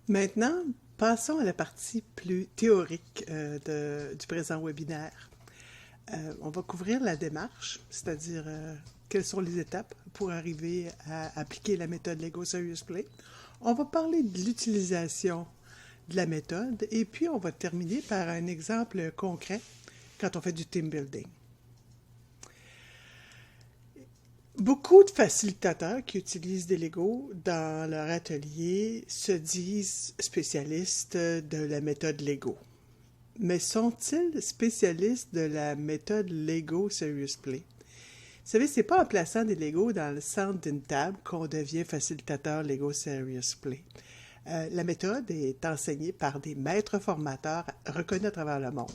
Maintenant, passons à la partie plus théorique du présent webinaire. On va couvrir la démarche, c'est-à-dire quelles sont les étapes pour arriver à appliquer la méthode Lego Serious Play. On va parler de l'utilisation de la méthode et puis on va terminer par un exemple concret quand on fait du team building. Beaucoup de facilitateurs qui utilisent des Legos dans leur atelier se disent spécialistes de la méthode Lego. Mais sont-ils spécialistes de la méthode Lego Serious Play? Vous savez, c'est pas en plaçant des Legos dans le centre d'une table qu'on devient facilitateur Lego Serious Play. La méthode est enseignée par des maîtres formateurs reconnus à travers le monde.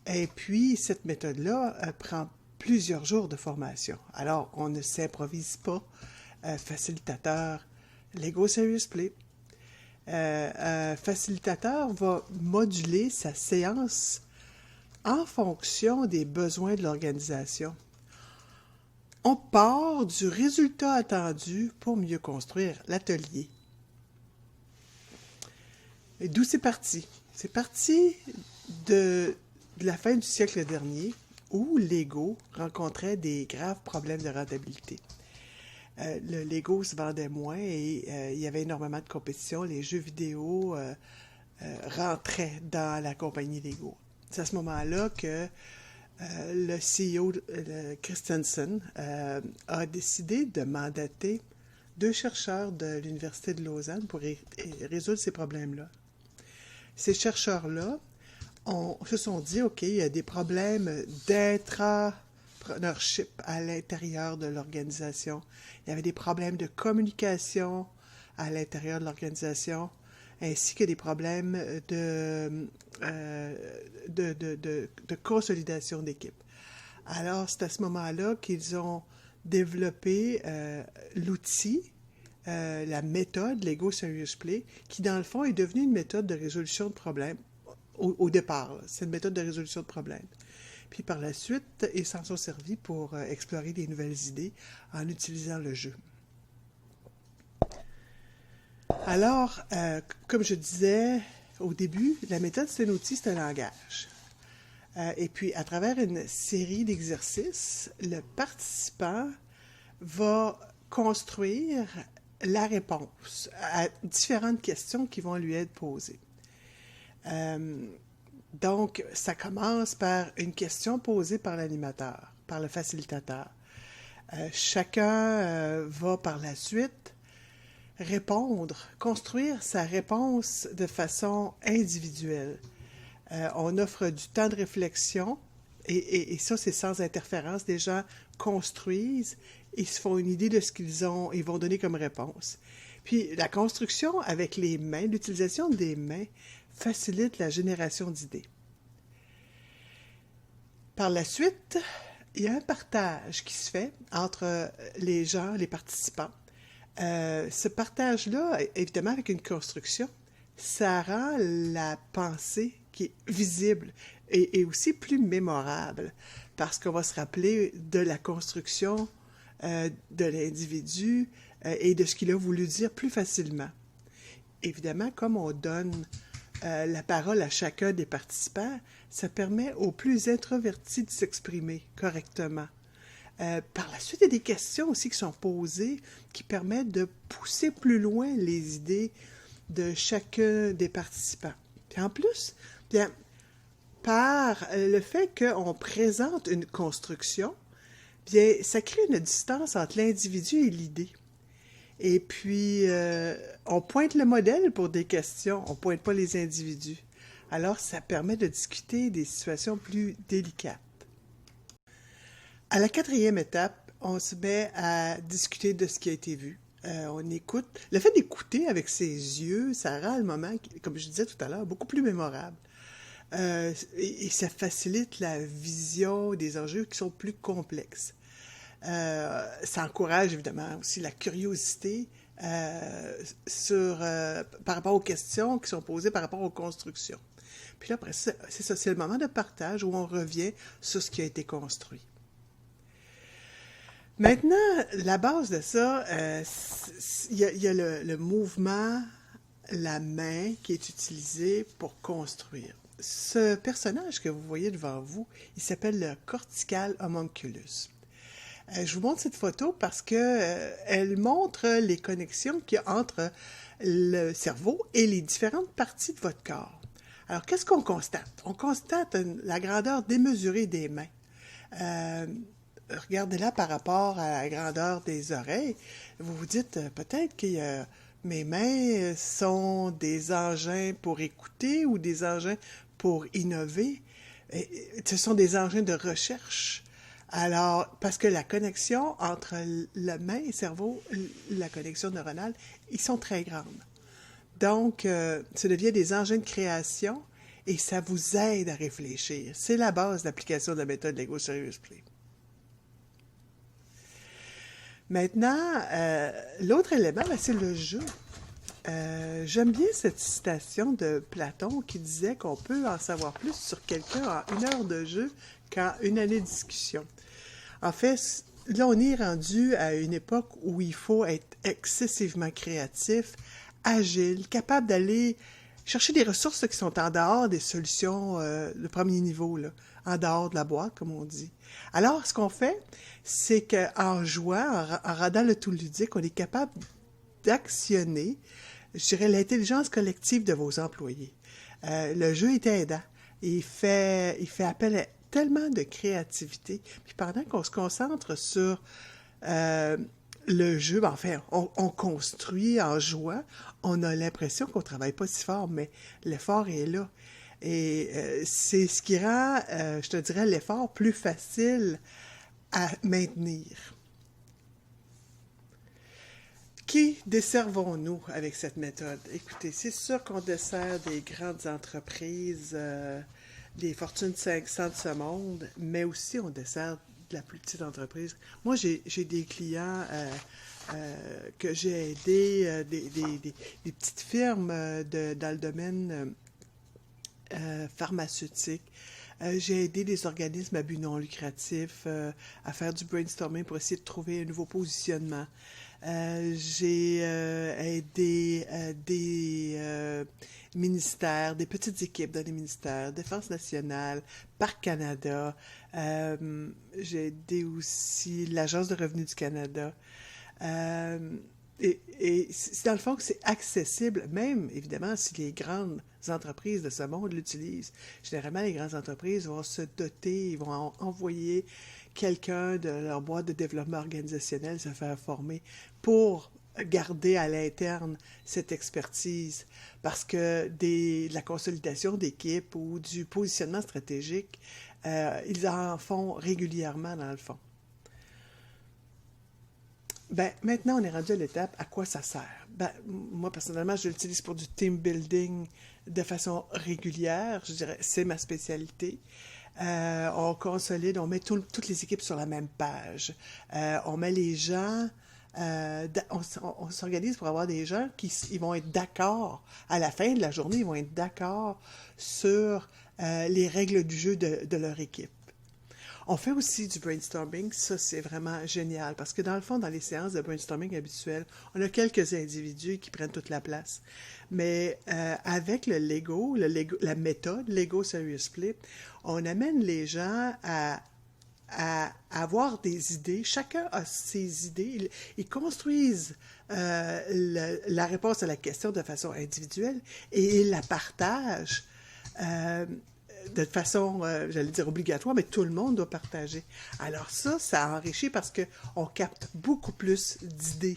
Et puis, cette méthode-là prend plusieurs jours de formation. Alors, on ne s'improvise pas facilitateur Lego Serious Play. Un facilitateur va moduler sa séance en fonction des besoins de l'organisation. On part du résultat attendu pour mieux construire l'atelier. Et d'où c'est parti? C'est parti de la fin du siècle dernier, où Lego rencontrait des graves problèmes de rentabilité. Le Lego se vendait moins et il y avait énormément de compétition. Les jeux vidéo rentraient dans la compagnie Lego. C'est à ce moment-là que le CEO Christensen a décidé de mandater 2 chercheurs de l'Université de Lausanne pour résoudre ces problèmes-là. Ces chercheurs-là se sont dit, OK, il y a des problèmes d'intrapreneurship à l'intérieur de l'organisation. Il y avait des problèmes de communication à l'intérieur de l'organisation, ainsi que des problèmes de consolidation d'équipe. Alors, c'est à ce moment-là qu'ils ont développé l'outil, la méthode Lego Serious Play, qui dans le fond est devenue une méthode de résolution de problèmes. Au départ, c'est une méthode de résolution de problèmes. Puis par la suite, ils s'en sont servis pour explorer des nouvelles idées en utilisant le jeu. Alors, comme je disais au début, la méthode, c'est un outil, c'est un langage. Et puis, à travers une série d'exercices, le participant va construire la réponse à différentes questions qui vont lui être posées. Donc, ça commence par une question posée par l'animateur, par le facilitateur. Chacun va par la suite répondre, construire sa réponse de façon individuelle. On offre du temps de réflexion et ça, c'est sans interférence. Les gens construisent, ils se font une idée de ce qu'ils ont, ils vont donner comme réponse. Puis la construction avec les mains, l'utilisation des mains, facilite la génération d'idées. Par la suite, il y a un partage qui se fait entre les gens, les participants. Ce partage-là, évidemment avec une construction, ça rend la pensée qui est visible et aussi plus mémorable parce qu'on va se rappeler de la construction de l'individu et de ce qu'il a voulu dire plus facilement. Évidemment, comme on donne la parole à chacun des participants, ça permet aux plus introvertis de s'exprimer correctement. Par la suite, il y a des questions aussi qui sont posées qui permettent de pousser plus loin les idées de chacun des participants. Puis en plus, bien, par le fait qu'on présente une construction, bien, ça crée une distance entre l'individu et l'idée. Et puis, on pointe le modèle pour des questions, on ne pointe pas les individus. Alors, ça permet de discuter des situations plus délicates. À la 4e étape, on se met à discuter de ce qui a été vu. On écoute. Le fait d'écouter avec ses yeux, ça rend le moment, comme je disais tout à l'heure, beaucoup plus mémorable. Et ça facilite la vision des enjeux qui sont plus complexes. Ça encourage évidemment aussi la curiosité par rapport aux questions qui sont posées par rapport aux constructions. Puis là, après, c'est ça, c'est le moment de partage où on revient sur ce qui a été construit. Maintenant, la base de ça, il y a le mouvement la main qui est utilisée pour construire. Ce personnage que vous voyez devant vous, il s'appelle le cortical homunculus. Je vous montre cette photo parce que elle montre les connexions qu'il y a entre le cerveau et les différentes parties de votre corps. Alors, qu'est-ce qu'on constate? On constate la grandeur démesurée des mains. Euh, Regardez-la par rapport à la grandeur des oreilles. Vous vous dites peut-être que mes mains sont des engins pour écouter ou des engins pour innover. Ce sont des engins de recherche. Alors, parce que la connexion entre la main et le cerveau, la connexion neuronale, ils sont très grandes. Donc, ça devient des engins de création et ça vous aide à réfléchir. C'est la base d'application de la méthode Lego Serious Play. Maintenant, l'autre élément, c'est le jeu. J'aime bien cette citation de Platon qui disait qu'on peut en savoir plus sur quelqu'un en 1 heure de jeu qu'en 1 année de discussion. En fait, là, on est rendu à une époque où il faut être excessivement créatif, agile, capable d'aller chercher des ressources qui sont en dehors des solutions de premier niveau, là, en dehors de la boîte, comme on dit. Alors, ce qu'on fait, c'est qu'en jouant, en rendant le tout ludique, on est capable d'actionner, je dirais, l'intelligence collective de vos employés. Le jeu est aidant. Il fait appel à tellement de créativité. Puis pendant qu'on se concentre sur le jeu, enfin, on construit en jouant, on a l'impression qu'on ne travaille pas si fort, mais l'effort est là. Et c'est ce qui rend, je te dirais, l'effort plus facile à maintenir. Qui desservons-nous avec cette méthode? Écoutez, c'est sûr qu'on dessert des grandes entreprises, des Fortune 500 de ce monde, mais aussi on dessert de la plus petite entreprise. Moi, j'ai des clients que j'ai aidés, des petites firmes dans le domaine pharmaceutique. J'ai aidé des organismes à but non lucratif à faire du brainstorming pour essayer de trouver un nouveau positionnement. J'ai aidé des ministères, des petites équipes dans les ministères, Défense nationale, Parc Canada. J'ai aidé aussi l'Agence de revenus du Canada. Et dans le fond, c'est accessible, même évidemment si les grandes entreprises de ce monde l'utilisent. Généralement, les grandes entreprises vont se doter, ils vont envoyer quelqu'un de leur boîte de développement organisationnel se faire former pour garder à l'interne cette expertise. Parce que de la consolidation d'équipe ou du positionnement stratégique, ils en font régulièrement dans le fond. Ben, maintenant, on est rendu à l'étape à quoi ça sert. Ben, moi, personnellement, je l'utilise pour du team building de façon régulière. Je dirais, c'est ma spécialité. On consolide, on met toutes les équipes sur la même page. On met les gens, on s'organise pour avoir des gens qui ils vont être d'accord. À la fin de la journée, ils vont être d'accord sur les règles du jeu de leur équipe. On fait aussi du brainstorming, ça c'est vraiment génial, parce que dans le fond, dans les séances de brainstorming habituelles, on a quelques individus qui prennent toute la place. Mais avec le Lego, la méthode Lego Serious Play, on amène les gens à avoir des idées. Chacun a ses idées. Ils construisent la réponse à la question de façon individuelle et ils la partagent de façon, j'allais dire obligatoire, mais tout le monde doit partager. Alors ça enrichit parce qu'on capte beaucoup plus d'idées.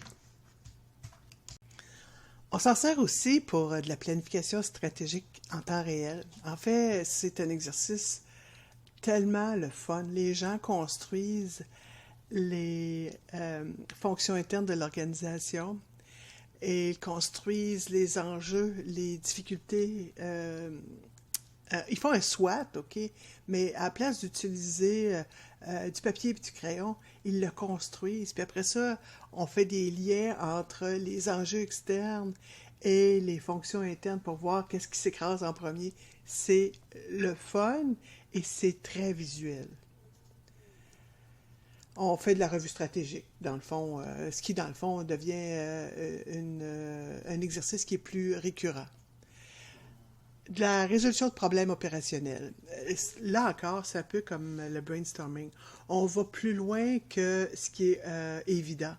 On s'en sert aussi pour de la planification stratégique en temps réel. En fait, c'est un exercice tellement le fun. Les gens construisent les fonctions internes de l'organisation et ils construisent les enjeux, les difficultés. Ils font un SWOT, OK, mais à la place d'utiliser du papier et du crayon, ils le construisent. Puis après ça, on fait des liens entre les enjeux externes et les fonctions internes pour voir qu'est-ce qui s'écrase en premier. C'est le fun et c'est très visuel. On fait de la revue stratégique, dans le fond, ce qui, dans le fond, devient un exercice qui est plus récurrent. De la résolution de problèmes opérationnels. Là encore, c'est un peu comme le brainstorming. On va plus loin que ce qui est évident.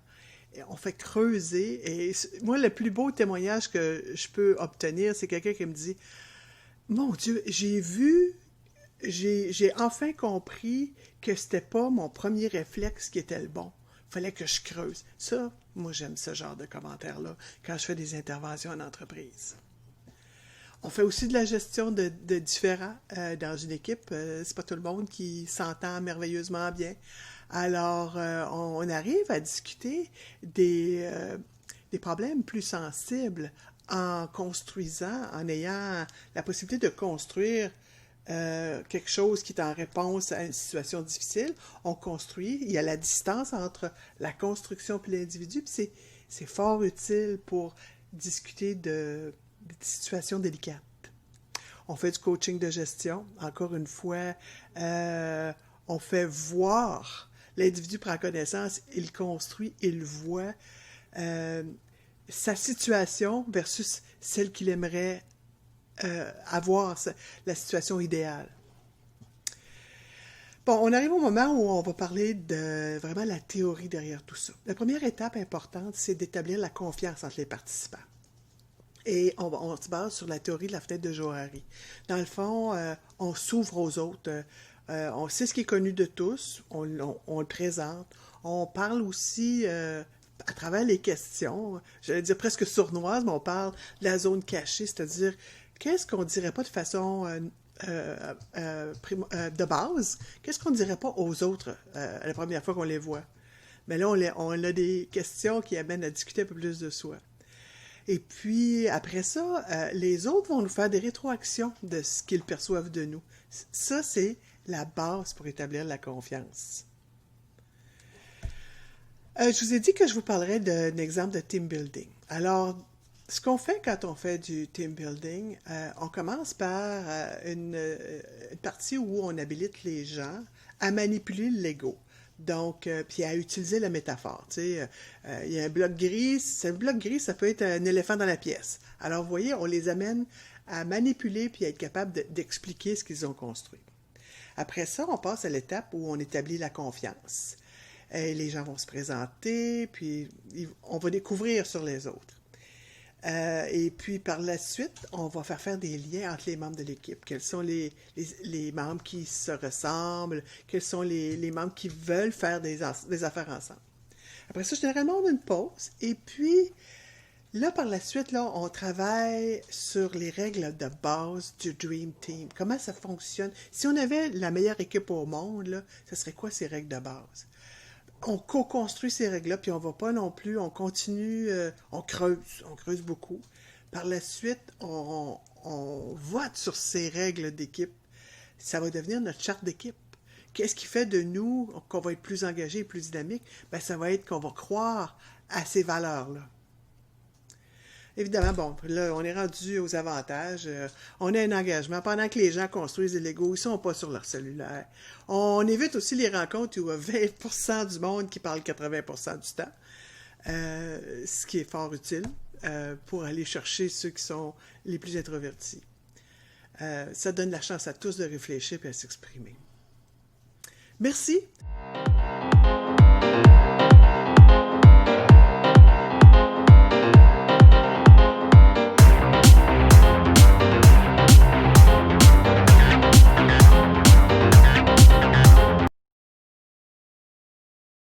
On fait creuser. Et moi, le plus beau témoignage que je peux obtenir, c'est quelqu'un qui me dit « Mon Dieu, j'ai enfin compris que c'était pas mon premier réflexe qui était le bon. Il fallait que je creuse. » Ça, moi, j'aime ce genre de commentaires-là quand je fais des interventions en entreprise. On fait aussi de la gestion de différends dans une équipe. C'est pas tout le monde qui s'entend merveilleusement bien. Alors, on arrive à discuter des problèmes plus sensibles en construisant, en ayant la possibilité de construire quelque chose qui est en réponse à une situation difficile. On construit, il y a la distance entre la construction et l'individu, puis c'est fort utile pour discuter de situations délicates. On fait du coaching de gestion. Encore une fois, on fait voir. L'individu prend connaissance, il construit, il voit sa situation versus celle qu'il aimerait avoir, la situation idéale. Bon, on arrive au moment où on va parler de vraiment la théorie derrière tout ça. La première étape importante, c'est d'établir la confiance entre les participants. Et on se base sur la théorie de la fenêtre de Johari. Dans le fond, on s'ouvre aux autres. On sait ce qui est connu de tous. On le présente. On parle aussi, à travers les questions, j'allais dire presque sournoises, mais on parle de la zone cachée, c'est-à-dire qu'est-ce qu'on dirait pas de façon de base, qu'est-ce qu'on dirait pas aux autres la première fois qu'on les voit. Mais là, on a des questions qui amènent à discuter un peu plus de soi. Et puis, après ça, les autres vont nous faire des rétroactions de ce qu'ils perçoivent de nous. Ça, c'est la base pour établir la confiance. Je vous ai dit que je vous parlerais d'un exemple de team building. Alors, ce qu'on fait quand on fait du team building, on commence par une partie où on habilite les gens à manipuler le Lego. Donc, puis à utiliser la métaphore. Tu sais, il y a un bloc gris. Un bloc gris, ça peut être un éléphant dans la pièce. Alors, vous voyez, on les amène à manipuler puis à être capable d'expliquer ce qu'ils ont construit. Après ça, on passe à l'étape où on établit la confiance. Et les gens vont se présenter, puis on va découvrir sur les autres. Et puis, par la suite, on va faire des liens entre les membres de l'équipe. Quels sont les membres qui se ressemblent? Quels sont les membres qui veulent faire des affaires ensemble? Après ça, généralement, on a une pause. Et puis, là, par la suite, là, on travaille sur les règles de base du Dream Team. Comment ça fonctionne? Si on avait la meilleure équipe au monde, là, ce serait quoi ces règles de base? On co-construit ces règles-là, puis on ne va pas non plus, on continue, on creuse beaucoup. Par la suite, on vote sur ces règles d'équipe. Ça va devenir notre charte d'équipe. Qu'est-ce qui fait de nous qu'on va être plus engagé et plus dynamique? Ben, ça va être qu'on va croire à ces valeurs-là. Évidemment, bon, là, on est rendu aux avantages. On a un engagement. Pendant que les gens construisent des Legos, ils ne sont pas sur leur cellulaire. On évite aussi les rencontres où il y a 20% du monde qui parle 80% du temps, ce qui est fort utile pour aller chercher ceux qui sont les plus introvertis. Ça donne la chance à tous de réfléchir et à s'exprimer. Merci.